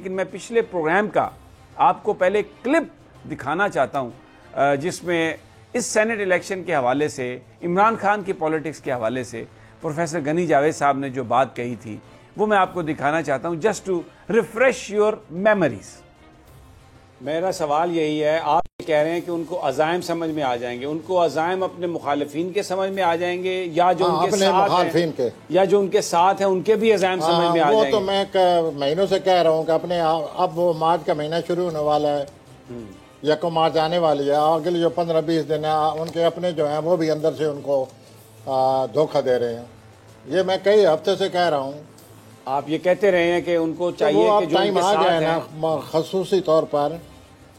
لیکن میں پچھلے پروگرام کا آپ کو پہلے کلپ دکھانا چاہتا ہوں جس میں اس سینٹ الیکشن کے حوالے سے عمران خان کی پولیٹکس کے حوالے سے پروفیسر غنی جاوید صاحب نے جو بات کہی تھی وہ میں آپ کو دکھانا چاہتا ہوں just to refresh your memories. میرا سوال یہی ہے، آپ کہہ رہے ہیں کہ ان کو عزائم سمجھ میں آ جائیں گے، ان کو عزائم اپنے مخالفین کے سمجھ میں آ جائیں گے یا جو ان کے ساتھ ہیں یا جو ان کے ساتھ ہیں ان کے بھی عزائم سمجھ میں آ جائیں گے؟ وہ تو میں مہینوں سے کہہ رہا ہوں کہ اپنے اب وہ مارچ کا مہینہ شروع ہونے والا ہے، یکم مارچ آنے والی ہے، اگلے جو 15-20 دن ہیں ان کے اپنے جو ہیں وہ بھی اندر سے ان کو دھوکہ دے رہے ہیں۔ یہ میں کئی ہفتے سے کہہ رہا ہوں۔ آپ یہ کہتے رہے ہیں کہ ان کو چاہیے کہ جو ان کے ساتھ ہیں، خصوصی طور پر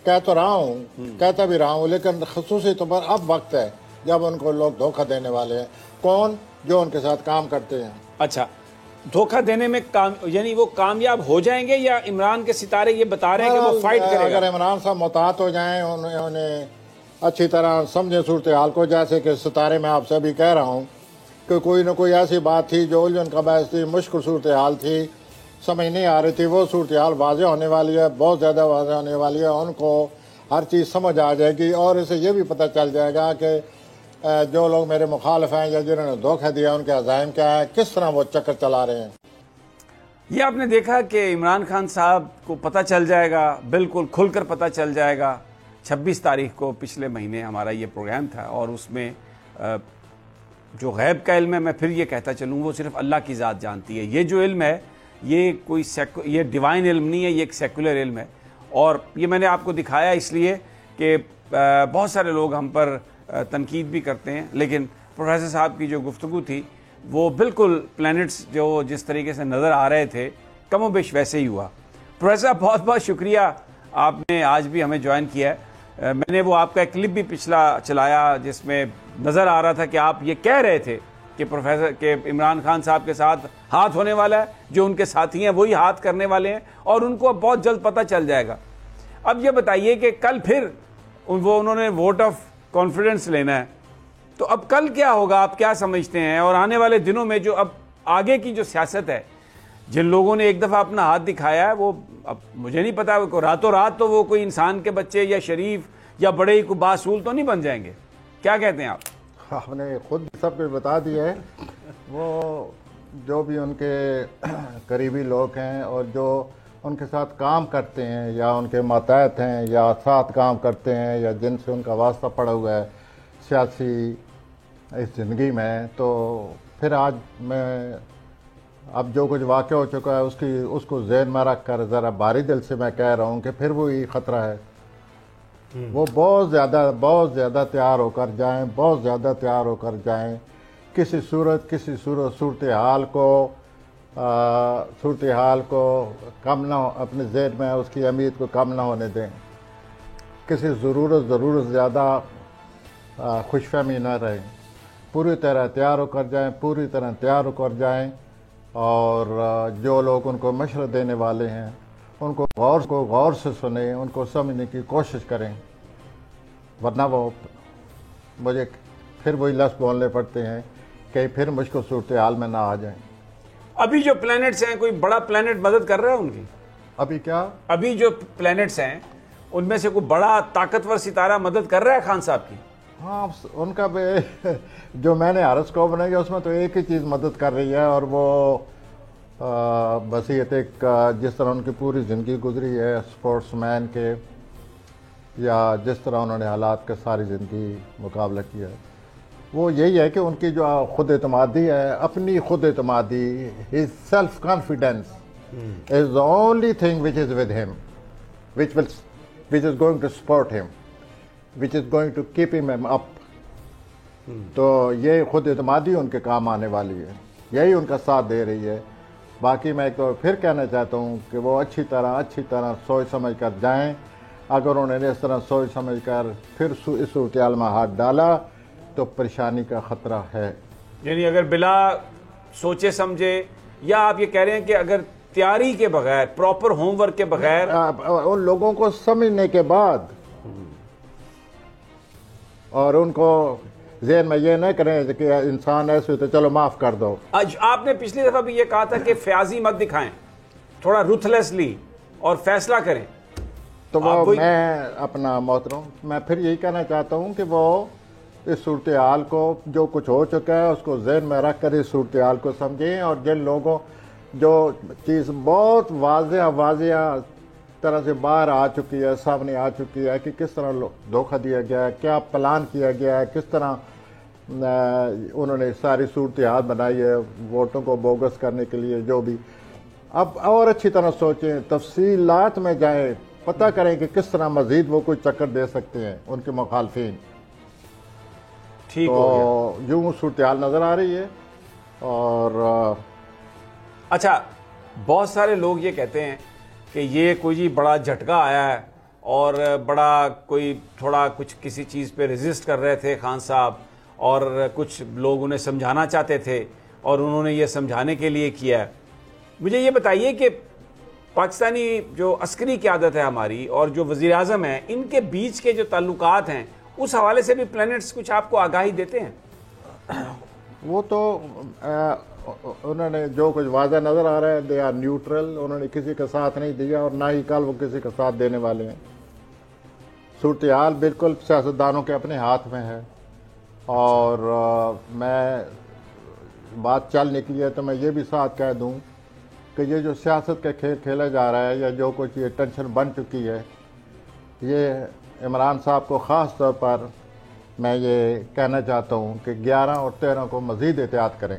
کہہ تو رہا ہوں، کہتا بھی رہا ہوں، لیکن خصوصی طور پر اب وقت ہے جب ان کو لوگ دھوکہ دینے والے ہیں۔ کون؟ جو ان کے ساتھ کام کرتے ہیں۔ اچھا، دھوکہ دینے میں یعنی وہ کامیاب ہو جائیں گے یا عمران کے ستارے یہ بتا رہے ہیں کہ وہ فائٹ کرے گا؟ اگر عمران صاحب محتاط ہو جائیں، انہیں اچھی طرح سمجھیں صورتحال کو، جیسے کہ ستارے میں آپ سے ابھی کہہ رہا ہوں کہ کوئی نہ کوئی ایسی بات تھی جو الجھن کا باعث تھی، مشکل صورتحال تھی، سمجھ نہیں آ رہی تھی، وہ صورتحال واضح ہونے والی ہے، بہت زیادہ واضح ہونے والی ہے، ان کو ہر چیز سمجھ آ جائے گی اور اسے یہ بھی پتہ چل جائے گا کہ جو لوگ میرے مخالف ہیں یا جنہوں نے دھوکہ دیا ان کے عزائم کیا ہے، کس طرح وہ چکر چلا رہے ہیں۔ یہ آپ نے دیکھا کہ عمران خان صاحب کو پتہ چل جائے گا، بالکل کھل کر پتہ چل جائے گا۔ 26 تاریخ کو پچھلے مہینے ہمارا یہ پروگرام تھا اور اس میں جو غیب کا علم ہے، میں پھر یہ کہتا چلوں، وہ صرف اللہ کی ذات جانتی ہے۔ یہ جو علم ہے یہ کوئی یہ ڈیوائن علم نہیں ہے، یہ ایک سیکولر علم ہے۔ اور یہ میں نے آپ کو دکھایا اس لیے کہ بہت سارے لوگ ہم پر تنقید بھی کرتے ہیں، لیکن پروفیسر صاحب کی جو گفتگو تھی وہ بالکل پلینٹس جو جس طریقے سے نظر آ رہے تھے کم و بیش ویسے ہی ہوا۔ پروفیسر صاحب بہت بہت شکریہ، آپ نے آج بھی ہمیں جوائن کیا ہے۔ میں نے وہ آپ کا ایک کلپ بھی پچھلا چلایا جس میں نظر آ رہا تھا کہ آپ یہ کہہ رہے تھے کہ پروفیسر کے عمران خان صاحب کے ساتھ ہاتھ ہونے والا ہے، جو ان کے ساتھی ہیں وہی ہاتھ کرنے والے ہیں اور ان کو بہت جلد پتہ چل جائے گا۔ اب یہ بتائیے کہ کل پھر انہوں نے ووٹ آف کانفیڈنس لینا ہے، تو اب کل کیا ہوگا، آپ کیا سمجھتے ہیں؟ اور آنے والے دنوں میں جو اب آگے کی جو سیاست ہے، جن لوگوں نے ایک دفعہ اپنا ہاتھ دکھایا ہے وہ اب مجھے نہیں پتا راتوں رات تو وہ کوئی انسان کے بچے یا شریف یا بڑے ہی کوئی باصول تو نہیں بن جائیں گے، کیا کہتے ہیں آپ؟ آپ نے خود سب کچھ بتا دیا ہے۔ وہ جو بھی ان کے قریبی لوگ ہیں اور جو ان کے ساتھ کام کرتے ہیں یا ان کے ماتحت ہیں یا ساتھ کام کرتے ہیں یا جن سے ان کا واسطہ پڑا ہوا ہے سیاسی اس زندگی میں، تو پھر آج میں اب جو کچھ واقع ہو چکا ہے اس کو ذہن میں رکھ کر ذرا بھاری دل سے میں کہہ رہا ہوں کہ پھر وہی خطرہ ہے۔ وہ بہت زیادہ تیار ہو کر جائیں، بہت زیادہ تیار ہو کر جائیں، کسی صورتحال کو کم نہ اپنے ذہن میں اس کی اہمیت کو کم نہ ہونے دیں، کسی ضرورت زیادہ خوش فہمی نہ رہیں، پوری طرح تیار ہو کر جائیں اور جو لوگ ان کو مشورہ دینے والے ہیں ان کو غور سے سنیں، ان کو سمجھنے کی کوشش کریں، ورنہ وہ مجھے پھر وہی لفظ بولنے پڑتے ہیں کہ پھر مشکل صورتحال میں نہ آ جائیں۔ ابھی جو پلینٹس ہیں کوئی بڑا پلینٹ مدد کر رہا ہے ان کی؟ ابھی جو پلینٹس ہیں ان میں سے کوئی بڑا طاقتور ستارہ مدد کر رہا ہے خان صاحب کی؟ ہاں، ان کا جو میں نے ہاراسکوپ بنائی اس میں تو ایک ہی چیز مدد کر رہی ہے اور وہ بصیرت ایک جس طرح ان کی پوری زندگی گزری ہے اسپورٹس مین کے، یا جس طرح انہوں نے حالات کا ساری زندگی مقابلہ کیا ہے، وہ یہی ہے کہ ان کی جو خود اعتمادی ہے، اپنی خود اعتمادی، his self confidence is the only thing which is with him, which is going to support him, which is going to keep him up. تو یہ خود اعتمادی ان کے کام آنے والی ہے، یہی ان کا ساتھ دے رہی ہے۔ باقی میں تو پھر کہنا چاہتا ہوں کہ وہ اچھی طرح سوچ سمجھ کر جائیں۔ اگر انہوں نے اس طرح سوچ سمجھ کر پھر اس صورتحال میں ہاتھ ڈالا تو پریشانی کا خطرہ ہے۔ یعنی اگر بلا سوچے سمجھے، یا آپ یہ کہہ رہے ہیں کہ اگر تیاری کے بغیر، پراپر ہوم ورک کے بغیر، ان لوگوں کو سمجھنے کے بعد اور ان کو ذہن میں یہ نہ کریں کہ انسان ایسے تو چلو معاف کر دو۔ آپ نے پچھلی دفعہ بھی یہ کہا تھا کہ فیاضی مت دکھائیں، تھوڑا روتھلیسلی اور فیصلہ کریں. تو وہ میں اپنا محترم میں پھر یہی کہنا چاہتا ہوں کہ وہ اس صورتحال کو جو کچھ ہو چکا ہے اس کو ذہن میں رکھ کر اس صورتحال کو سمجھیں، اور جن لوگوں جو چیز بہت واضح طرح سے باہر آ چکی ہے، سامنے آ چکی ہے کہ کس طرح دھوکہ دیا گیا ہے، کیا پلان کیا گیا ہے، کس طرح انہوں نے ساری صورتحال بنائی ہے ووٹوں کو بوگس کرنے کے لیے، جو بھی اب اور اچھی طرح سوچیں، تفصیلات میں جائیں، پتہ کریں کہ کس طرح مزید وہ کوئی چکر دے سکتے ہیں ان کے مخالفین. ٹھیک ہو گیا. یوں صورتحال نظر آ رہی ہے. اور اچھا، بہت سارے لوگ یہ کہتے ہیں کہ یہ کوئی بڑا جھٹکا آیا ہے اور بڑا کوئی تھوڑا کچھ کسی چیز پہ ریزسٹ کر رہے تھے خان صاحب، اور کچھ لوگ انہیں سمجھانا چاہتے تھے اور انہوں نے یہ سمجھانے کے لیے کیا ہے. مجھے یہ بتائیے کہ پاکستانی جو عسکری قیادت ہے ہماری اور جو وزیر اعظم ہیں، ان کے بیچ کے جو تعلقات ہیں اس حوالے سے بھی پلینٹس کچھ آپ کو آگاہی دیتے ہیں؟ وہ تو انہوں نے جو کچھ واضح نظر آ رہا ہے، دے آر نیوٹرل، انہوں نے کسی کا ساتھ نہیں دیا اور نہ ہی کل وہ کسی کا ساتھ دینے والے ہیں. صورتحال بالکل سیاستدانوں کے اپنے ہاتھ میں ہے، اور میں بات چل نکلی ہے تو میں یہ بھی ساتھ کہہ دوں کہ یہ جو سیاست کا کھیل کھیلا جا رہا ہے یا جو کچھ یہ ٹینشن بن چکی ہے، یہ عمران صاحب کو خاص طور پر میں یہ کہنا چاہتا ہوں کہ 11 اور 13 کو مزید احتیاط کریں.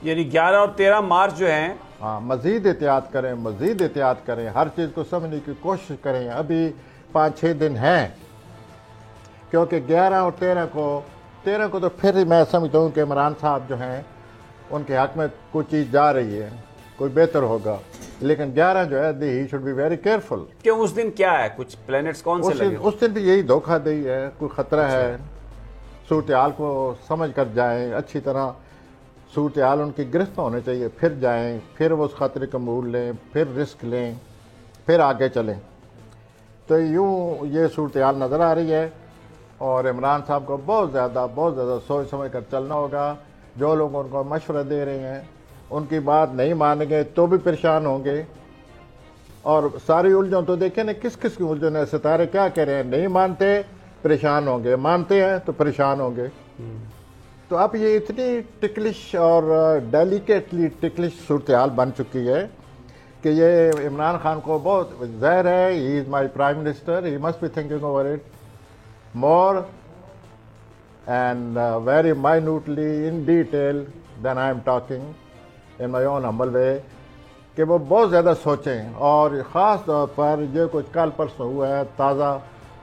یعنی 11 اور 13 مارچ جو ہیں، ہاں، مزید احتیاط کریں، ہر چیز کو سمجھنے کی کوشش کریں. ابھی 5-6 دن ہیں، کیونکہ 11 اور 13 کو تو پھر میں سمجھتا ہوں کہ عمران صاحب جو ہیں ان کے حق میں کوئی چیز جا رہی ہے، کوئی بہتر ہوگا. لیکن 11 جو ہے he should be very careful. کیوں اس دن کیا ہے؟ کچھ پلینٹس کون سے لگے؟ اس دن بھی یہی دھوکہ دہی ہے، کوئی خطرہ ہے. صورتحال کو سمجھ کر جائیں، اچھی طرح صورتحال ان کی گرفت ہونے چاہیے، پھر جائیں، پھر وہ اس خطرے کا مول لیں، پھر رسک لیں، پھر آگے چلیں. تو یوں یہ صورتحال نظر آ رہی ہے، اور عمران صاحب کو بہت زیادہ سوچ سمجھ کر چلنا ہوگا. جو لوگ ان کو مشورہ دے رہے ہیں ان کی بات نہیں مانیں گے تو بھی پریشان ہوں گے. اور ساری الجھن تو دیکھیں نا، کس کی الجھن ہے. ستارے کیا کہہ رہے ہیں؟ نہیں مانتے پریشان ہوں گے، مانتے ہیں تو پریشان ہوں گے. تو اب یہ اتنی ٹکلش اور ڈیلیکیٹلی ٹکلش صورتحال بن چکی ہے کہ یہ عمران خان کو بہت ظاہر ہے، he is my prime minister, he must be thinking over it more and very minutely in detail than I am talking in my own humble way، کہ وہ بہت زیادہ سوچیں. اور خاص طور پر یہ کچھ کل پرسوں ہوا ہے، تازہ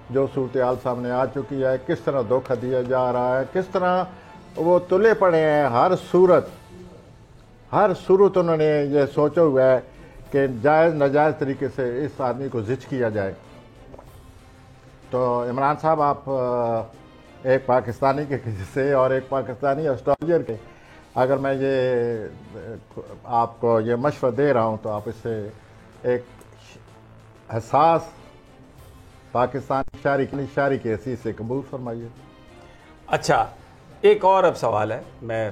جو صورتحال سامنے آ چکی ہے، کس طرح دھوکہ دیا جا رہا ہے، کس طرح وہ تلے پڑے ہیں. ہر صورت انہوں نے یہ سوچا ہوا ہے کہ جائز ناجائز طریقے سے اس آدمی کو زچ کیا جائے. تو عمران صاحب، آپ ایک پاکستانی کے سے اور ایک پاکستانی اسٹرالجر کے، اگر میں یہ آپ کو یہ مشورہ دے رہا ہوں تو آپ اس سے ایک حساس پاکستانی شہری کی حیثیت سے قبول فرمائیے. اچھا، ایک اور اب سوال ہے. میں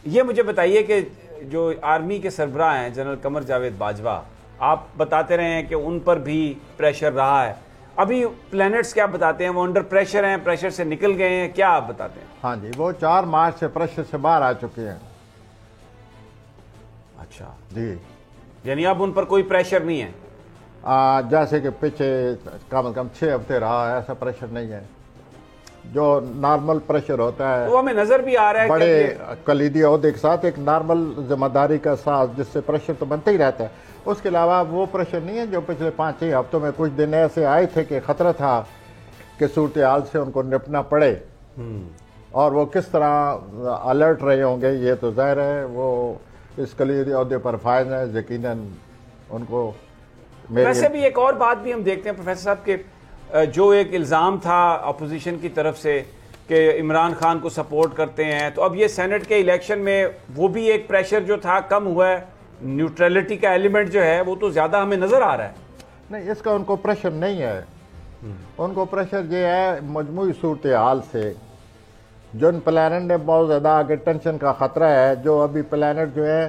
یہ مجھے بتائیے کہ جو آرمی کے سربراہ ہیں جنرل قمر جاوید باجوہ، آپ بتاتے رہے ہیں کہ ان پر بھی پریشر رہا ہے. ابھی پلینٹس کیا بتاتے ہیں؟ وہ انڈر پریشر ہیں، پریشر سے نکل گئے ہیں، کیا آپ بتاتے ہیں؟ ہاں جی، وہ 4 مارچ سے پریشر سے باہر آ چکے ہیں. اچھا جی، یعنی اب ان پر کوئی پریشر نہیں ہے؟ جیسے کہ پیچھے کم از کم 6 ہفتے رہا ہے، ایسا پریشر نہیں ہے جو نارمل پریشر ہوتا ہے. وہ ہمیں نظر بھی آ رہا ہے بڑے کلیدی عہدے کے ساتھ ایک نارمل ذمہ داری کا ساتھ، جس سے پریشر تو بنتا ہی رہتا ہے. اس کے علاوہ وہ پریشر نہیں ہے جو پچھلے 5-6 ہفتوں میں کچھ دن ایسے آئے تھے کہ خطرہ تھا کہ صورتحال سے ان کو نپٹنا پڑے، اور وہ کس طرح الرٹ رہے ہوں گے یہ تو ظاہر ہے. وہ اس کلیدی عہدے پر فائز ہیں، یقیناً ان کو. ویسے بھی ایک اور بات بھی ہم دیکھتے ہیں پروفیسر صاحب کہ جو ایک الزام تھا اپوزیشن کی طرف سے کہ عمران خان کو سپورٹ کرتے ہیں، تو اب یہ سینٹ کے الیکشن میں وہ بھی ایک پریشر جو تھا کم ہوا ہے. نیوٹرلٹی کا ایلیمنٹ جو ہے وہ تو زیادہ ہمیں نظر آ رہا ہے. نہیں، اس کا ان کو پریشر نہیں ہے. ان کو پریشر یہ ہے مجموعی صورتحال سے. جو ان پلانٹ نے بہت زیادہ آگے ٹینشن کا خطرہ ہے، جو ابھی پلانٹ جو ہے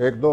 1-2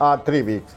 or 3 weeks.